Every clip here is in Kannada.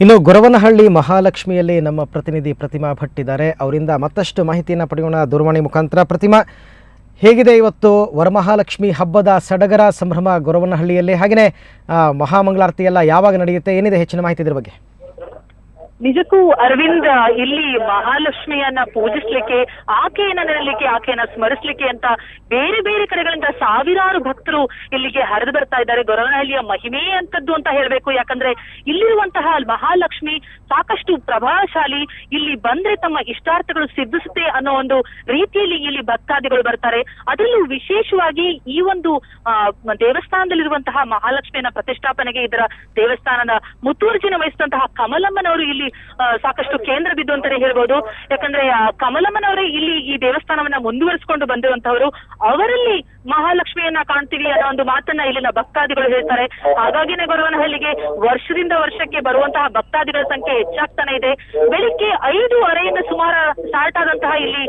ಇನ್ನು ಗೊರವನಹಳ್ಳಿ ಮಹಾಲಕ್ಷ್ಮಿಯಲ್ಲಿ ನಮ್ಮ ಪ್ರತಿನಿಧಿ ಪ್ರತಿಮಾ ಭಟ್ ಇದ್ದಾರೆ. ಅವರಿಂದ ಮತ್ತಷ್ಟು ಮಾಹಿತಿಯನ್ನು ಪಡೆಯೋಣ ದೂರವಾಣಿ ಮುಖಾಂತರ. ಪ್ರತಿಮಾ, ಹೇಗಿದೆ ಇವತ್ತು ವರಮಹಾಲಕ್ಷ್ಮಿ ಹಬ್ಬದ ಸಡಗರ ಸಂಭ್ರಮ ಗೊರವನಹಳ್ಳಿಯಲ್ಲಿ? ಹಾಗೆಯೇ ಮಹಾಮಂಗಳಾರತಿ ಎಲ್ಲ ಯಾವಾಗ ನಡೆಯುತ್ತೆ? ಏನಿದೆ ಹೆಚ್ಚಿನ ಮಾಹಿತಿ ಇದರ ಬಗ್ಗೆ? ನಿಜಕ್ಕೂ ಅರವಿಂದ್, ಇಲ್ಲಿ ಮಹಾಲಕ್ಷ್ಮಿಯನ್ನ ಪೂಜಿಸ್ಲಿಕ್ಕೆ, ಆಕೆಯನ್ನ ನೆನಲಿಕ್ಕೆ, ಆಕೆಯನ್ನ ಸ್ಮರಿಸ್ಲಿಕ್ಕೆ ಅಂತ ಬೇರೆ ಬೇರೆ ಕಡೆಗಳಿಂದ ಸಾವಿರಾರು ಭಕ್ತರು ಇಲ್ಲಿಗೆ ಹರಿದು ಬರ್ತಾ ಇದ್ದಾರೆ. ಗೊರವನಹಳ್ಳಿಯ ಮಹಿಮೆ ಅಂತದ್ದು ಅಂತ ಹೇಳ್ಬೇಕು. ಯಾಕಂದ್ರೆ ಇಲ್ಲಿರುವಂತಹ ಮಹಾಲಕ್ಷ್ಮಿ ಸಾಕಷ್ಟು ಪ್ರಭಾವಶಾಲಿ. ಇಲ್ಲಿ ಬಂದ್ರೆ ತಮ್ಮ ಇಷ್ಟಾರ್ಥಗಳು ಸಿದ್ಧಿಸುತ್ತೆ ಅನ್ನೋ ಒಂದು ರೀತಿಯಲ್ಲಿ ಇಲ್ಲಿ ಭಕ್ತಾದಿಗಳು ಬರ್ತಾರೆ. ಅದರಲ್ಲೂ ವಿಶೇಷವಾಗಿ ಈ ಒಂದು ದೇವಸ್ಥಾನದಲ್ಲಿರುವಂತಹ ಮಹಾಲಕ್ಷ್ಮಿಯನ್ನ ಪ್ರತಿಷ್ಠಾಪನೆಗೆ ಇದರ ದೇವಸ್ಥಾನದ ಮುತುವರ್ಜಿನ ವಹಿಸಿದಂತಹ ಕಮಲಮ್ಮನವರು ಇಲ್ಲಿ ಸಾಕಷ್ಟು ಕೇಂದ್ರ ಬಿದ್ದು ಅಂತಾನೆ ಹೇಳ್ಬೋದು. ಯಾಕಂದ್ರೆ ಕಮಲಮ್ಮನವರೇ ಇಲ್ಲಿ ಈ ದೇವಸ್ಥಾನವನ್ನ ಮುಂದುವರಿಸಿಕೊಂಡು ಬಂದಿರುವಂತವರು. ಅವರಲ್ಲಿ ಮಹಾಲಕ್ಷ್ಮಿಯನ್ನ ಕಾಣ್ತೀವಿ ಅನ್ನೋ ಒಂದು ಮಾತನ್ನ ಇಲ್ಲಿನ ಭಕ್ತಾದಿಗಳು ಹೇಳ್ತಾರೆ. ಹಾಗಾಗಿನೇ ಗೊರವನಹಳ್ಳಿಗೆ ವರ್ಷದಿಂದ ವರ್ಷಕ್ಕೆ ಬರುವಂತಹ ಭಕ್ತಾದಿಗಳ ಸಂಖ್ಯೆ ಹೆಚ್ಚಾಗ್ತಾನೆ ಇದೆ. ಬೆಳಿಗ್ಗೆ 5:30 ಸುಮಾರು ಸ್ಟಾರ್ಟ್ ಆದಂತಹ ಇಲ್ಲಿ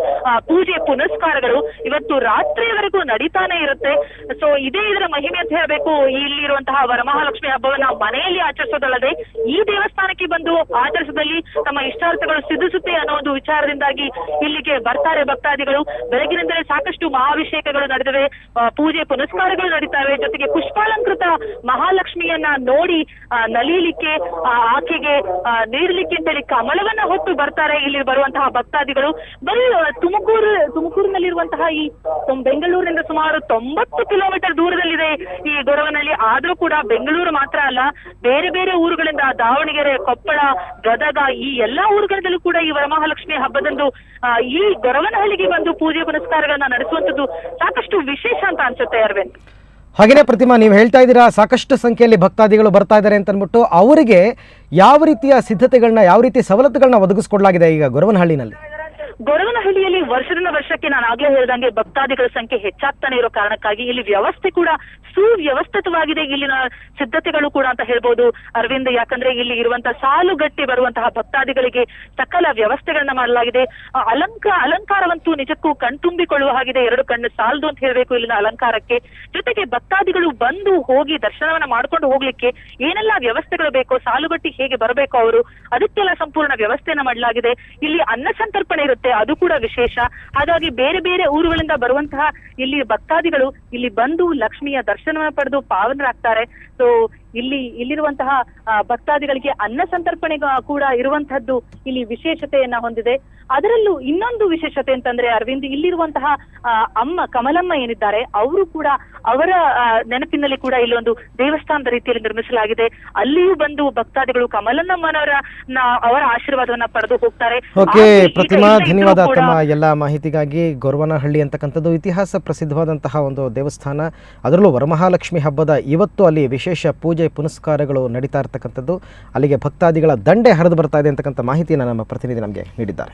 ಪೂಜೆ ಪುನಸ್ಕಾರಗಳು ಇವತ್ತು ರಾತ್ರಿಯವರೆಗೂ ನಡೀತಾನೆ ಇರುತ್ತೆ. ಸೊ ಇದೇ ಇದರ ಮಹಿಮೆ ಅಂತ ಹೇಳ್ಬೇಕು. ಇಲ್ಲಿರುವಂತಹ ವರಮಹಾಲಕ್ಷ್ಮಿ ಹಬ್ಬವನ್ನ ಮನೆಯಲ್ಲಿ ಆಚರಿಸೋದಲ್ಲದೆ ಈ ದೇವಸ್ಥಾನಕ್ಕೆ ಬಂದು ಆಚರಿಸದಲ್ಲಿ ತಮ್ಮ ಇಷ್ಟಾರ್ಥಗಳು ಸಿದ್ಧಿಸುತ್ತೆ ಅನ್ನೋ ಒಂದು ವಿಚಾರದಿಂದಾಗಿ ಇಲ್ಲಿಗೆ ಬರ್ತಾರೆ ಭಕ್ತಾದಿಗಳು. ಬೆಳಗಿನಿಂದಲೇ ಸಾಕಷ್ಟು ಮಹಾಭಿಷೇಕಗಳು ನಡೆದಿವೆ, ಪೂಜೆ ಪುನಸ್ಕಾರಗಳು ನಡೀತಾವೆ. ಜೊತೆಗೆ ಪುಷ್ಪಾಲಂಕೃತ ಮಹಾಲಕ್ಷ್ಮಿಯನ್ನ ನೋಡಿ ನಲಿಯಲಿಕ್ಕೆ, ಆಕೆಗೆ ನೀಡಲಿಕ್ಕೆ ಅಂತೇಳಿ ಕಮಲವನ್ನ ಹೊತ್ತು ಬರ್ತಾರೆ ಇಲ್ಲಿ ಬರುವಂತಹ ಭಕ್ತಾದಿಗಳು. ಬರೀ ತುಮಕೂರಿನಲ್ಲಿರುವಂತಹ ಈ ಬೆಂಗಳೂರಿನಿಂದ ಸುಮಾರು 90 ಕಿಲೋಮೀಟರ್ ದೂರದಲ್ಲಿದೆ ಈ ಗೊರವನಹಳ್ಳಿ. ಆದ್ರೂ ಕೂಡ ಬೆಂಗಳೂರು ಮಾತ್ರ ಅಲ್ಲ, ಬೇರೆ ಬೇರೆ ಊರುಗಳಿಂದ ದಾವಣಗೆರೆ, ಕೊಪ್ಪಳ, ಗದಗ ಈ ಎಲ್ಲಾ ಊರುಗಳಲ್ಲೂ ಕೂಡ ಈ ವರಮಹಾಲಕ್ಷ್ಮಿ ಹಬ್ಬದಂದು ಈ ಗೊರವನಹಳ್ಳಿಗೆ ಬಂದು ಪೂಜೆ ಪುನಸ್ಕಾರಗಳನ್ನ ನಡೆಸುವಂತದ್ದು ಸಾಕಷ್ಟು ವಿಶೇಷ ಅಂತ ಅನ್ಸುತ್ತೆ ಅರವಿಂದ್. ಹಾಗೇನೇ ಪ್ರತಿಮಾ, ನೀವು ಹೇಳ್ತಾ ಇದ್ದೀರಾ ಸಾಕಷ್ಟು ಸಂಖ್ಯೆಯಲ್ಲಿ ಭಕ್ತಾದಿಗಳು ಬರ್ತಾ ಇದ್ದಾರೆ ಅಂತ ಅಂದ್ಬಿಟ್ಟು, ಅವರಿಗೆ ಯಾವ ರೀತಿಯ ಸಿದ್ಧತೆಗಳನ್ನ, ಯಾವ ರೀತಿ ಸವಲತ್ತುಗಳನ್ನ ಒದಗಿಸ್ಕೊಡ್ಲಾಗಿದೆ ಈಗ ಗೊರವನಹಳ್ಳಿನಲ್ಲಿ? ಗೊರವನಹಳ್ಳಿಯಲ್ಲಿ ವರ್ಷದಿಂದ ವರ್ಷಕ್ಕೆ ನಾನು ಆಗ್ಲೇ ಹೇಳ್ದಂಗೆ ಭಕ್ತಾದಿಗಳ ಸಂಖ್ಯೆ ಹೆಚ್ಚಾಗ್ತಾನೆ ಇರೋ ಕಾರಣಕ್ಕಾಗಿ ಇಲ್ಲಿ ವ್ಯವಸ್ಥೆ ಕೂಡ ಸುವ್ಯವಸ್ಥಿತವಾಗಿದೆ. ಇಲ್ಲಿನ ಸಿದ್ಧತೆಗಳು ಕೂಡ ಅಂತ ಹೇಳ್ಬೋದು ಅರವಿಂದ್. ಯಾಕಂದ್ರೆ ಇಲ್ಲಿ ಇರುವಂತಹ ಸಾಲುಗಟ್ಟಿ ಬರುವಂತಹ ಭಕ್ತಾದಿಗಳಿಗೆ ಸಕಲ ವ್ಯವಸ್ಥೆಗಳನ್ನ ಮಾಡಲಾಗಿದೆ. ಅಲಂಕಾರವಂತೂ ನಿಜಕ್ಕೂ ಕಣ್ತುಂಬಿಕೊಳ್ಳುವ ಹಾಗಿದೆ. 2 ಕಣ್ಣು ಸಾಲದು ಅಂತ ಹೇಳ್ಬೇಕು ಇಲ್ಲಿನ ಅಲಂಕಾರಕ್ಕೆ. ಜೊತೆಗೆ ಭಕ್ತಾದಿಗಳು ಬಂದು ಹೋಗಿ ದರ್ಶನವನ್ನ ಮಾಡ್ಕೊಂಡು ಹೋಗ್ಲಿಕ್ಕೆ ಏನೆಲ್ಲಾ ವ್ಯವಸ್ಥೆಗಳು ಬೇಕೋ, ಸಾಲುಗಟ್ಟಿ ಹೇಗೆ ಬರಬೇಕು ಅವರು, ಅದಕ್ಕೆಲ್ಲ ಸಂಪೂರ್ಣ ವ್ಯವಸ್ಥೆಯನ್ನ ಮಾಡಲಾಗಿದೆ. ಇಲ್ಲಿ ಅನ್ನ ಸಂತರ್ಪಣೆ ಇರುತ್ತೆ, ಅದು ಕೂಡ ವಿಶೇಷ. ಹಾಗಾಗಿ ಬೇರೆ ಬೇರೆ ಊರುಗಳಿಂದ ಬರುವಂತಹ ಇಲ್ಲಿ ಭಕ್ತಾದಿಗಳು ಇಲ್ಲಿ ಬಂದು ಲಕ್ಷ್ಮಿಯ ದರ್ಶನವನ್ನು ಪಡೆದು ಪಾವನರಾಗ್ತಾರೆ. ಸೊ ಇಲ್ಲಿರುವಂತಹ ಭಕ್ತಾದಿಗಳಿಗೆ ಅನ್ನ ಸಂತರ್ಪಣೆ ಕೂಡ ಇರುವಂತಹದ್ದು ಇಲ್ಲಿ ವಿಶೇಷತೆಯನ್ನ ಹೊಂದಿದೆ. ಅದರಲ್ಲೂ ಇನ್ನೊಂದು ವಿಶೇಷತೆ ಅಂತಂದ್ರೆ ಅರವಿಂದ್, ಇಲ್ಲಿರುವಂತಹ ಅಮ್ಮ ಕಮಲಮ್ಮ ಏನಿದ್ದಾರೆ ಅವರು ಕೂಡ ಅವರ ನೆನಪಿನಲ್ಲಿ ಕೂಡ ಇಲ್ಲೊಂದು ದೇವಸ್ಥಾನದ ರೀತಿಯಲ್ಲಿ ನಿರ್ಮಿಸಲಾಗಿದೆ. ಅಲ್ಲಿಯೂ ಬಂದು ಭಕ್ತಾದಿಗಳು ಕಮಲಮ್ಮನವರ ಅವರ ಆಶೀರ್ವಾದವನ್ನ ಪಡೆದು ಹೋಗ್ತಾರೆ. ಓಕೆ ಪ್ರತಿಮಾ, ಧನ್ಯವಾದ ತಮ್ಮ ಎಲ್ಲ ಮಾಹಿತಿಗಾಗಿ. ಗೊರವನಹಳ್ಳಿ ಅಂತಕ್ಕಂಥದ್ದು ಇತಿಹಾಸ ಪ್ರಸಿದ್ಧವಾದಂತಹ ಒಂದು ದೇವಸ್ಥಾನ. ಅದರಲ್ಲೂ ವರಮಹಾಲಕ್ಷ್ಮಿ ಹಬ್ಬದ ಇವತ್ತು ಅಲ್ಲಿ ವಿಶೇಷ ಪೂಜೆ ಪುನಸ್ಕಾರಗಳು ನಡೀತಾ ಇರ್ತಕ್ಕಂಥದ್ದು. ಅಲ್ಲಿಗೆ ಭಕ್ತಾದಿಗಳ ದಂಡೆ ಹರಿದು ಬರ್ತಾ ಇದೆ ಅಂತಕ್ಕಂಥ ಮಾಹಿತಿಯನ್ನು ನಮ್ಮ ಪ್ರತಿನಿಧಿ ನಮಗೆ ನೀಡಿದ್ದಾರೆ.